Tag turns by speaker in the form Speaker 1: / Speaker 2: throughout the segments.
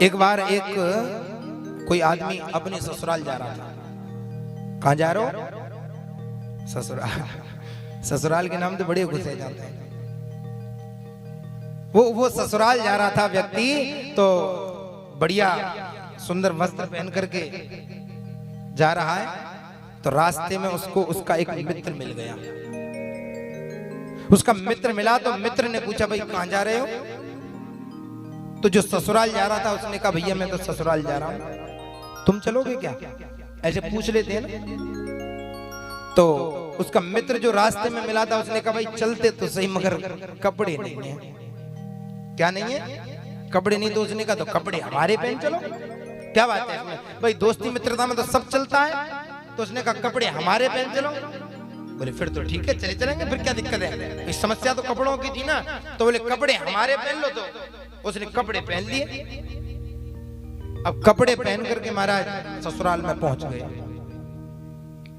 Speaker 1: एक बार एक कोई आदमी अपने ससुराल जा रहा था। कहाँ जा रहे हो? ससुराल। ससुराल के नाम तो बड़े गुस्से जाते हैं। वो ससुराल जा रहा था व्यक्ति, तो बढ़िया सुंदर वस्त्र पहन करके जा रहा है। तो रास्ते में उसको उसका एक मित्र मिल गया। उसका मित्र मिला तो मित्र ने पूछा, भाई कहाँ जा रहे हो? तो जो ससुराल जा रहा था उसने कहा, भैया मैं तो ससुराल जा रहा हूं, तुम चलोगे क्या? ऐसे पूछ लेते हैं ना। तो उसका मित्र जो रास्ते में मिला था उसने कहा, भाई चलते तो सही मगर कपड़े नहीं है। क्या नहीं है? कपड़े नहीं। तो उसने कहा, तो कपड़े हमारे पहन चलो। क्या बात है इसमें? भाई दोस्ती मित्रता में तो सब चलता है। तो उसने कहा, कपड़े हमारे पहन चलो। बोले फिर तो ठीक है, चले चलेंगे, फिर क्या दिक्कत है? इस समस्या तो कपड़ों की थी ना। तो बोले कपड़े हमारे पहन लो। तो उसने कपड़े पहन लिए। अब कपड़े पहन करके महाराज ससुराल में पहुंच गए।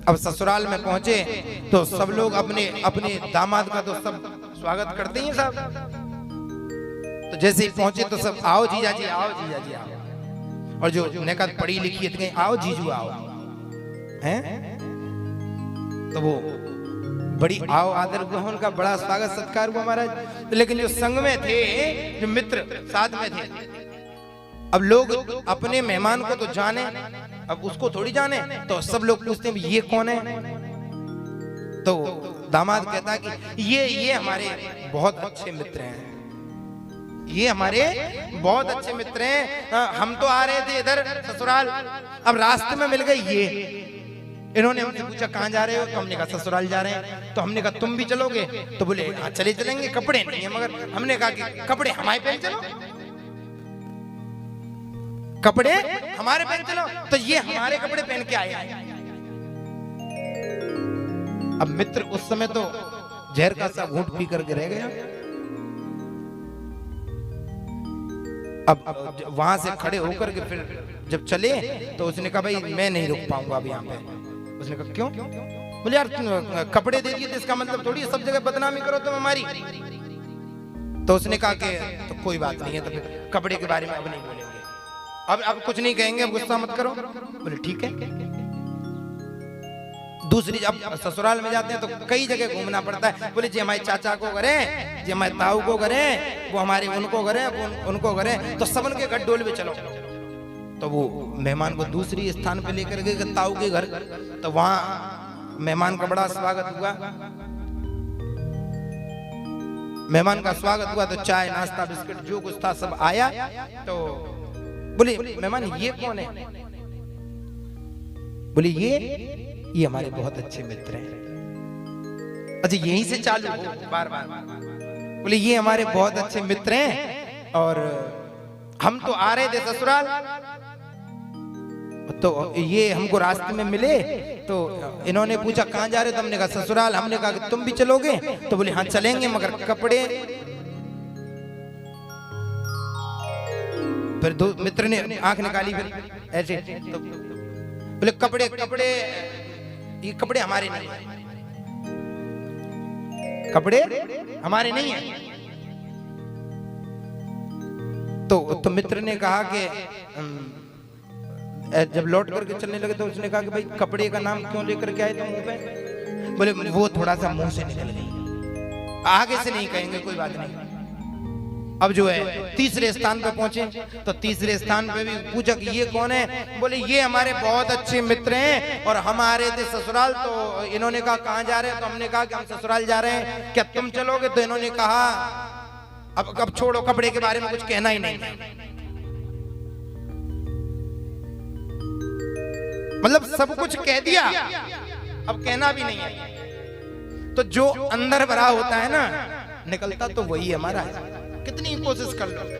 Speaker 1: अब ससुराल में पहुंचे तो सब लोग अपने अपने दामाद का तो सब स्वागत करते ही सब। तो जैसे ही पहुंचे तो सब, आओ जीजा जी, आओ जीजा जी, आओ। और जो नेकद पढ़ी लिखी है, आओ जीजू आओ, हैं? तो वो बड़ी आओ आदर हुआ, उनका बड़ा स्वागत सत्कार हुआ महाराज। लेकिन जो संग में थे, जो मित्र साथ में थे, अब लोग अपने मेहमान को तो जाने, अब उसको थोड़ी जाने। तो सब लोग पूछते हैं, ये कौन है? तो दामाद कहता है कि ये हमारे बहुत अच्छे मित्र हैं, ये हमारे बहुत अच्छे मित्र हैं। हम तो आ रहे थे इधर ससुराल, अब रास्ते में मिल गए ये। इन्होंने हमसे पूछा कहाँ जा रहे हो? तो हमने कहा ससुराल जा रहे हैं। तो हमने कहा तुम भी चलोगे? तो बोले हाँ चले चलेंगे, कपड़े नहीं है। मगर हमने कहा कि कपड़े हमारे पहन चलो, कपड़े हमारे पहन चलो। तो ये हमारे कपड़े पहन के आए हैं। अब मित्र उस समय तो जहर का सा घूंट पी करके रह गया। अब वहां से खड़े होकर के फिर जब चले तो उसने कहा, भाई मैं नहीं रुक पाऊंगा अब यहाँ पे। उसने कहा क्यों? बोले यार कपड़े दे दिए तो इसका मतलब थोड़ी सब जगह बदनामी करो तुम हमारी। तो उसने कहा कि तो कोई बात नहीं है, तो फिर कपड़े के बारे में अब नहीं बोलेंगे, अब कुछ नहीं कहेंगे, अब गुस्सा मत करो। बोले ठीक है। दूसरी अब ससुराल में जाते हैं तो कई जगह घूमना पड़ता है। बोले जी हमारे चाचा को करें, जी हमारे ताऊ को करें, वो हमारे उनको करें, उनको करें, तो सब उनके घर डोल में चलो। तो वो मेहमान को दूसरी स्थान पे लेकर गए ताऊ के घर। तो वहां मेहमान का बड़ा स्वागत हुआ। मेहमान का स्वागत हुआ तो चाय नाश्ता बिस्किट जो कुछ था सब आया। तो बोले मेहमान ये कौन है? बोले ये हमारे बहुत अच्छे मित्र हैं। अच्छा यहीं से चालू हो बार बार। बोले ये हमारे बहुत अच्छे मित्र हैं और हम तो आ रहे थे ससुराल, तो ये हमको रास्ते में मिले। तो इन्होंने पूछा कहाँ जा रहे? तो हमने कहा ससुराल। हमने कहा कि तुम भी चलोगे? तो बोले हाँ चलेंगे, मगर कपड़े। फिर दो मित्र ने आंख निकाली फिर ऐसे। तो बोले कपड़े ये कपड़े हमारे नहीं है, कपड़े हमारे नहीं है। तो मित्र ने कहा कि जब लौट करके चलने लगे तो उसने कहा कि भाई कपड़े का नाम क्यों लेकर के आए तुम मुंह पे? बोले वो थोड़ा सा मुंह से निकल गई, आगे से नहीं कहेंगे, कोई बात नहीं। अब जो है तीसरे स्थान पे पहुंचे तो तीसरे स्थान पे भी पूछा कि ये कौन है? बोले ये हमारे बहुत अच्छे मित्र हैं और हम आ रहे थे ससुराल। तो इन्होंने कहा कहाँ जा रहे हैं? तो हमने कहा कि हम ससुराल जा रहे हैं, क्या तुम चलोगे? तो इन्होंने कहा अब छोड़ो, कपड़े के बारे में कुछ कहना ही नहीं, मतलब सब कुछ कह दिया, अब कहना भी नहीं है। तो जो अंदर भरा होता है ना, निकलता तो वही हमारा है, कितनी कोशिश कर लो।